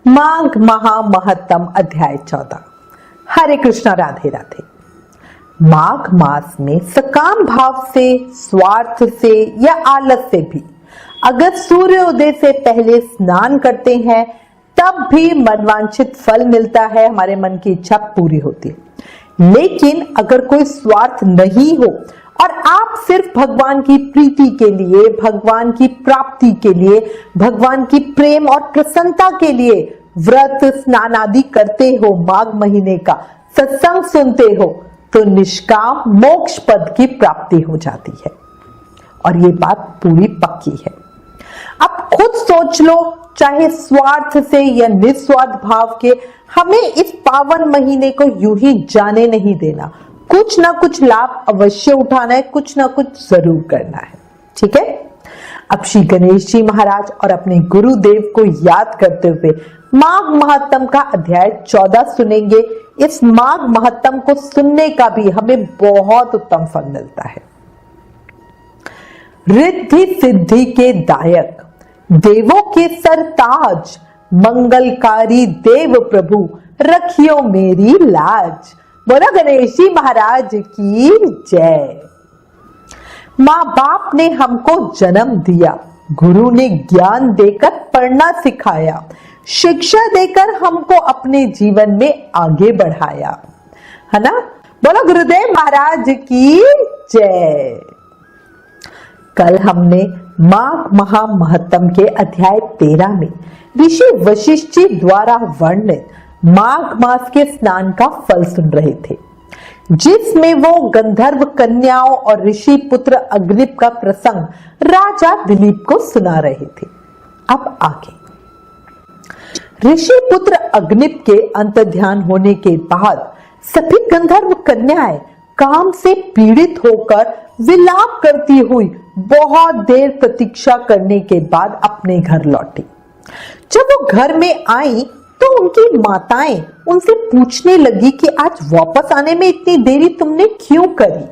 माघ महामहत्तम अध्याय 14। हरे कृष्णा, राधे राधे। माघ मास में सकाम भाव से, स्वार्थ से या आलस से भी अगर सूर्योदय से पहले स्नान करते हैं तब भी मनवांछित फल मिलता है, हमारे मन की इच्छा पूरी होती है। लेकिन अगर कोई स्वार्थ नहीं हो और आप सिर्फ भगवान की प्रीति के लिए, भगवान की प्राप्ति के लिए, भगवान की प्रेम और प्रसन्नता के लिए व्रत स्नान आदि करते हो, माघ महीने का सत्संग सुनते हो, तो निष्काम मोक्ष पद की प्राप्ति हो जाती है। और ये बात पूरी पक्की है। अब खुद सोच लो, चाहे स्वार्थ से या निस्वार्थ भाव के, हमें इस पावन महीने को यूं ही जाने नहीं देना। कुछ ना कुछ लाभ अवश्य उठाना है, कुछ ना कुछ जरूर करना है। ठीक है। अब श्री गणेश जी महाराज और अपने गुरुदेव को याद करते हुए माघ महत्तम का अध्याय 14 सुनेंगे। इस माघ महत्तम को सुनने का भी हमें बहुत उत्तम फल मिलता है। रिद्धि सिद्धि के दायक, देवों के सरताज, मंगलकारी देव प्रभु, रखियो मेरी लाज। बोलो गणेश जी महाराज की जय। माँ बाप ने हमको जन्म दिया, गुरु ने ज्ञान देकर पढ़ना सिखाया, शिक्षा देकर हमको अपने जीवन में आगे बढ़ाया, है ना। बोलो गुरुदेव महाराज की जय। कल हमने माघ महामहत्तम के अध्याय 13 में ऋषि वशिष्ठ जी द्वारा वर्णित माघ मास के स्नान का फल सुन रहे थे, जिसमें वो गंधर्व कन्याओं और ऋषि पुत्र अग्निप का प्रसंग राजा दिलीप को सुना रहे थे। अब आगे ऋषि पुत्र अग्निप के अंतर्ध्यान होने के बाद सभी गंधर्व कन्याएं काम से पीड़ित होकर विलाप करती हुई बहुत देर प्रतीक्षा करने के बाद अपने घर लौटी। जब वो घर में आई तो उनकी माताएं उनसे पूछने लगी कि आज वापस आने में इतनी देरी तुमने क्यों करी।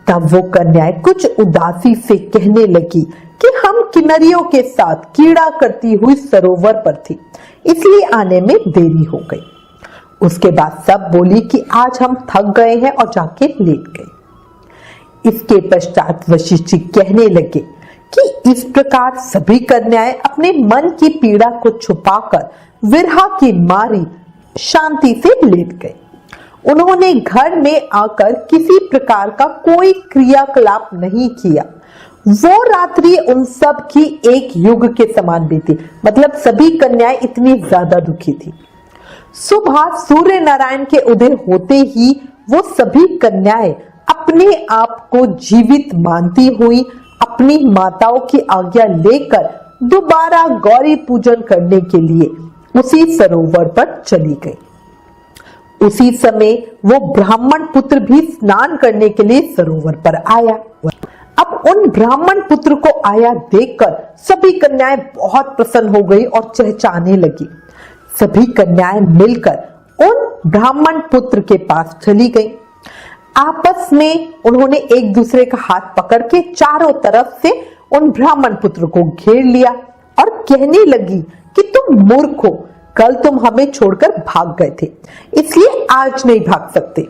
तब वो कन्याएं कुछ उदासी से कहने लगी कि हम किन्नरियों के साथ कीड़ा करती हुई सरोवर पर थी, इसलिए आने में देरी हो गई। उसके बाद सब बोली कि आज हम थक गए हैं और जाके लेट गए। इसके पश्चात वशिष्ठ जी कहने लगे कि इस प्रकार सभी कन्याएं अपने मन की पीड़ा को छुपाकर विरह की मारी शांति से लेट गए। उन्होंने घर में आकर किसी प्रकार का कोई क्रियाकलाप नहीं किया। वो रात्रि उन सब की एक युग के समान बीती, मतलब सभी कन्याएं इतनी ज्यादा दुखी थी। सुबह सूर्य नारायण के उदय होते ही वो सभी कन्याएं अपने आप को जीवित मानती हुई अपनी माताओं की आज्ञा लेकर दोबारा गौरी पूजन करने के लिए उसी सरोवर पर चली गई। उसी समय वो ब्राह्मण पुत्र भी स्नान करने के लिए सरोवर पर आया। अब उन ब्राह्मण पुत्र को आया देखकर सभी कन्याएं बहुत प्रसन्न हो गई और चहचहाने लगी। सभी कन्याएं मिलकर उन ब्राह्मण पुत्र के पास चली गई। आपस में उन्होंने एक दूसरे का हाथ पकड़ के चारों तरफ से उन ब्राह्मण पुत्र को घेर लिया और कहने लगी कि तुम मूर्ख हो, कल तुम हमें छोड़कर भाग गए थे, इसलिए आज नहीं भाग सकते।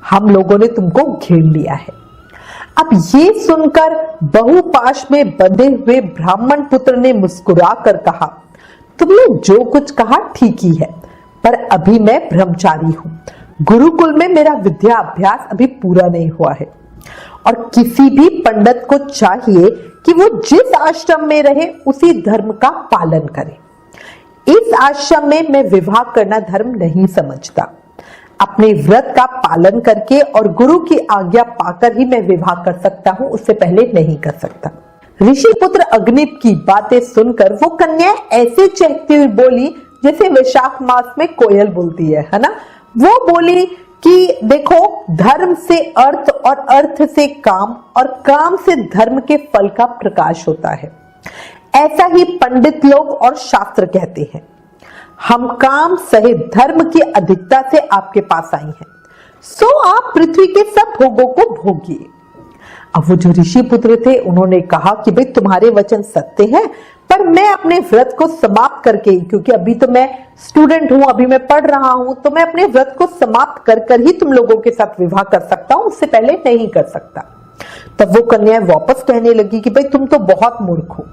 हम लोगों ने तुमको घेर लिया है। अब ये सुनकर बहुपाश में बंधे हुए ब्राह्मण पुत्र ने मुस्कुरा कर कहा, तुमने जो कुछ कहा ठीक ही है, पर अभी मैं ब्रह्मचारी हूं। गुरुकुल में मेरा विद्या अभ्यास अभी पूरा नहीं हुआ है और किसी भी पंडित को चाहिए कि वो जिस आश्रम में रहे उसी धर्म का पालन करे। इस आश्रम में मैं विवाह करना धर्म नहीं समझता। अपने व्रत का पालन करके और गुरु की आज्ञा पाकर ही मैं विवाह कर सकता हूं, उससे पहले नहीं कर सकता। ऋषि पुत्र अग्निप की बातें सुनकर वो कन्या ऐसे चहकती हुई बोली जैसे वैशाख मास में कोयल बोलती है ना। वो बोली कि देखो, धर्म से अर्थ और अर्थ से काम और काम से धर्म के फल का प्रकाश होता है। ऐसा ही पंडित लोग और शास्त्र कहते हैं। हम काम सहित धर्म की अधिकता से आपके पास आई हैं, सो आप पृथ्वी के सब भोगों को भोगिए। अब वो जो ऋषि पुत्र थे उन्होंने कहा कि भाई तुम्हारे वचन सत्य हैं, पर मैं अपने व्रत को समाप्त करके, क्योंकि अभी तो मैं स्टूडेंट हूं, अभी मैं पढ़ रहा हूं, तो मैं अपने व्रत को समाप्त कर कर ही तुम लोगों के साथ विवाह कर सकता हूं, उससे पहले नहीं कर सकता। तब वो कन्याएं वापस कहने लगी कि भाई तुम तो बहुत मूर्ख हो,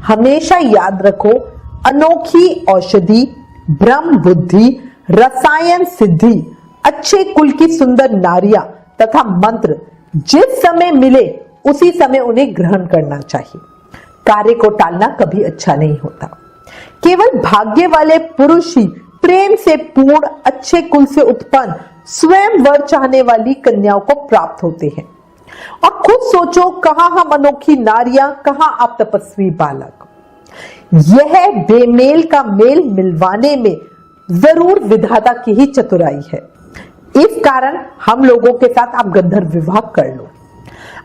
हमेशा याद रखो अनोखी औषधि, ब्रह्म बुद्धि, रसायन सिद्धि, अच्छे कुल की सुंदर नारियां तथा मंत्र जिस समय मिले उसी समय उन्हें ग्रहण करना चाहिए। कार्य को टालना कभी अच्छा नहीं होता। केवल भाग्य वाले पुरुष ही प्रेम से पूर्ण, अच्छे कुल से उत्पन्न, स्वयं वर चाहने वाली कन्याओं को प्राप्त होते हैं। और खुद सोचो, कहां हम अनोखी नारियां, कहां आप तपस्वी बालक। यह बेमेल का मेल मिलवाने में जरूर विधाता की ही चतुराई है। इस कारण हम लोगों के साथ आप गंधर्व विवाह कर लो।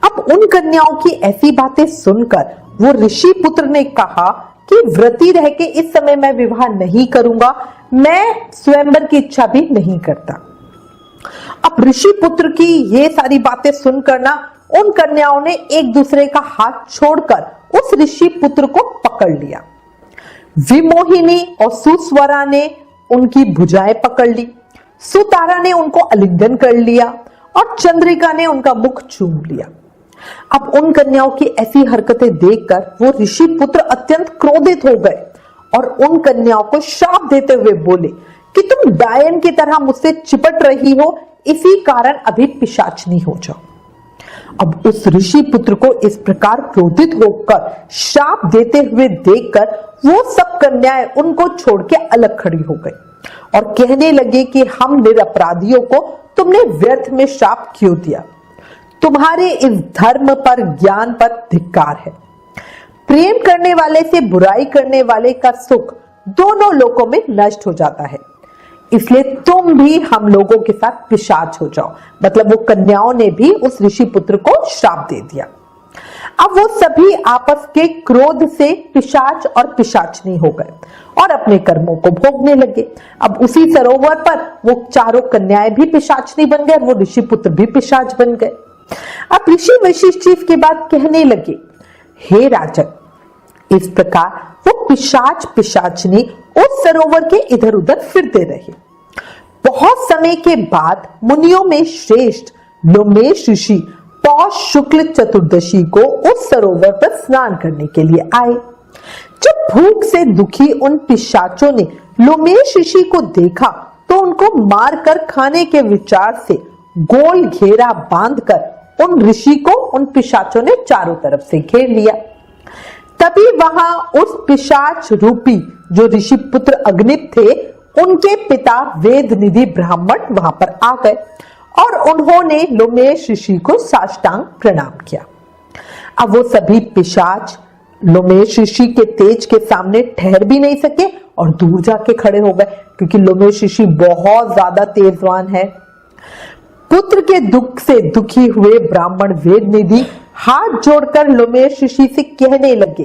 अब उन कन्याओं की ऐसी बातें सुनकर वो ऋषि पुत्र ने कहा कि व्रती रह के इस समय मैं विवाह नहीं करूंगा, मैं स्वयंवर की इच्छा भी नहीं करता। अब ऋषि पुत्र की ये सारी बातें सुनकर ना उन कन्याओं ने एक दूसरे का हाथ छोड़कर उस ऋषि पुत्र को पकड़ लिया। विमोहिनी और सुस्वरा ने उनकी भुजाएं पकड़ ली, सुतारा ने उनको आलिंगन कर लिया और चंद्रिका ने उनका मुख चूम लिया। अब उन कन्याओं की ऐसी हरकतें देखकर वो ऋषि पुत्र अत्यंत क्रोधित हो गए और उन कन्याओं को श्राप देते हुए बोले कि तुम डायन की तरह मुझसे चिपट रही हो, इसी कारण अभी पिशाचनी हो जाओ। अब उस ऋषि पुत्र को इस प्रकार क्रोधित होकर श्राप देते हुए देखकर वो सब कन्याएं उनको छोड़ के अलग खड़ी हो गई और कहने लगे कि हम निरपराधियों को तुमने व्यर्थ में श्राप क्यों दिया? तुम्हारे इस धर्म पर, ज्ञान पर धिक्कार है। प्रेम करने वाले से बुराई करने वाले का सुख दोनों लोकों में नष्ट हो जाता है, इसलिए तुम भी हम लोगों के साथ पिशाच हो जाओ। मतलब वो कन्याओं ने भी उस ऋषि पुत्र को श्राप दे दिया। अब वो सभी आपस के क्रोध से पिशाच और पिशाचनी हो गए और अपने कर्मों को भोगने लगे। अब उसी सरोवर पर वो चारों कन्याएं भी पिशाचनी बन गए और वो ऋषि पुत्र भी पिशाच बन गए। अब ऋषि वशिष्ठ जी इसके बाद कहने लगे, हे राजन, इस प्रकार वो पिशाच पिशाचनी उस सरोवर के इधर उधर फिरते रहे। बहुत समय के बाद मुनियों में श्रेष्ठ लोमेश ऋषि पौष शुक्ल चतुर्दशी को उस सरोवर पर स्नान करने के लिए आए। जब भूख से दुखी उन पिशाचों ने लोमेश ऋषि को देखा तो उनको मारकर खाने के विचार से गोल घेरा बांधकर उन ऋषि को उन पिशाचों ने चारों तरफ से घेर लिया। तभी वहां उस पिशाच रूपी जो ऋषि पुत्र अग्नित थे, उनके पिता वेद निधि ब्राह्मण वहां पर आ गए और उन्होंने लोमेश ऋषि को साष्टांग प्रणाम किया। अब वो सभी पिशाच लोमेश ऋषि के तेज के सामने ठहर भी नहीं सके और दूर जाके खड़े हो गए, क्योंकि लोमेश ऋषि बहुत ज्यादा तेजवान है। पुत्र के दुख से दुखी हुए ब्राह्मण वेद निधि हाथ जोड़कर लोमेश ऋषि से कहने लगे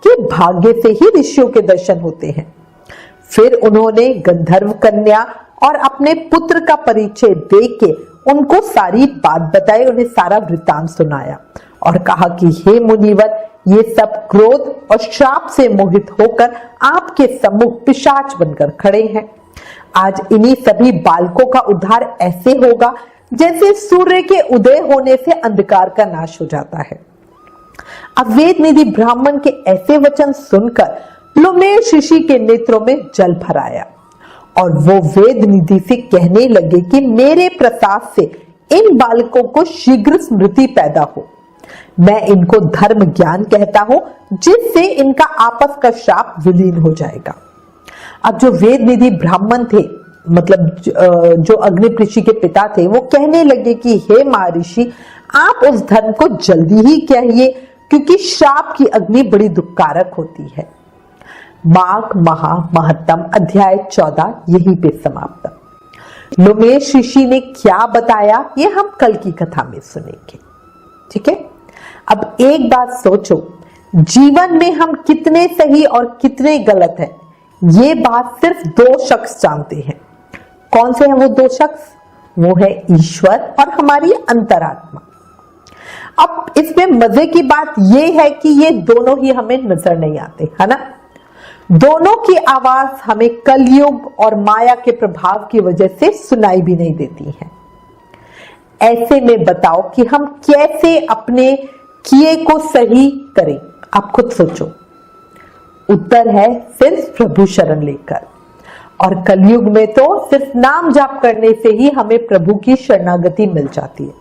कि भाग्य से ही ऋषियों के दर्शन होते हैं। फिर उन्होंने गंधर्व कन्या और अपने पुत्र का परिचय देके उनको सारी बात बताई, उन्हें सारा वृत्तांत सुनाया और कहा कि हे मुनिवर, ये सब क्रोध और श्राप से मोहित होकर आपके सम्मुख पिशाच बनकर खड़े हैं। आज इन्हीं सभी बालकों का उद्धार ऐसे होगा जैसे सूर्य के उदय होने से अंधकार का नाश हो जाता है। अब वेद निधि ब्राह्मण के ऐसे वचन सुनकर लोमेश ऋषि के नेत्रों में जल भर आया और वो वेद निधि से कहने लगे कि मेरे प्रसाद से इन बालकों को शीघ्र स्मृति पैदा हो। मैं इनको धर्म ज्ञान कहता हूं, जिससे इनका आपस का श्राप विलीन हो जाएगा। अब जो वेद निधि ब्राह्मण थे, मतलब जो अग्नि ऋषि के पिता थे, वो कहने लगे कि हे महर्षि, आप उस धर्म को जल्दी ही कहिए, क्योंकि श्राप की अग्नि बड़ी दुखकारक होती है। माघ महा महत्तम अध्याय 14 यहीं पे समाप्त। लोमेश ऋषि ने क्या बताया ये हम कल की कथा में सुनेंगे। ठीक है, अब एक बात सोचो, जीवन में हम कितने सही और कितने गलत हैं, ये बात सिर्फ दो शख्स जानते हैं। कौन से हैं वो दो शख्स? वो है ईश्वर और हमारी अंतरात्मा। अब इसमें मजे की बात यह है कि ये दोनों ही हमें नजर नहीं आते, है ना। दोनों की आवाज हमें कलयुग और माया के प्रभाव की वजह से सुनाई भी नहीं देती है। ऐसे में बताओ कि हम कैसे अपने किए को सही करें, आप खुद सोचो। उत्तर है सिर्फ प्रभु शरण लेकर। और कलयुग में तो सिर्फ नाम जाप करने से ही हमें प्रभु की शरणागति मिल जाती है।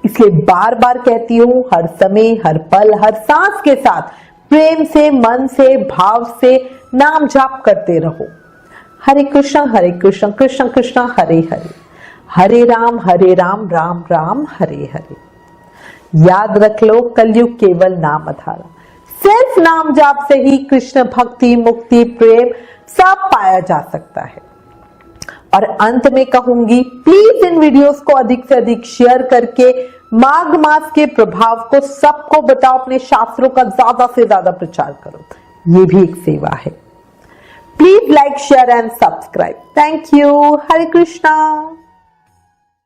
इसलिए बार बार कहती हूं, हर समय, हर पल, हर सांस के साथ प्रेम से, मन से, भाव से नाम जाप करते रहो। हरे कृष्ण कृष्ण कृष्ण हरे हरे, हरे राम राम राम हरे हरे। याद रख लो, कलयुग केवल नाम आधारा। सिर्फ नाम जाप से ही कृष्ण भक्ति, मुक्ति, प्रेम सब पाया जा सकता है। और अंत में कहूंगी, प्लीज इन वीडियोस को अधिक से अधिक शेयर करके माघ मास के प्रभाव को सबको बताओ। अपने शास्त्रों का ज्यादा से ज्यादा प्रचार करो, ये भी एक सेवा है। Please like, share and subscribe. Thank you. Hare Krishna.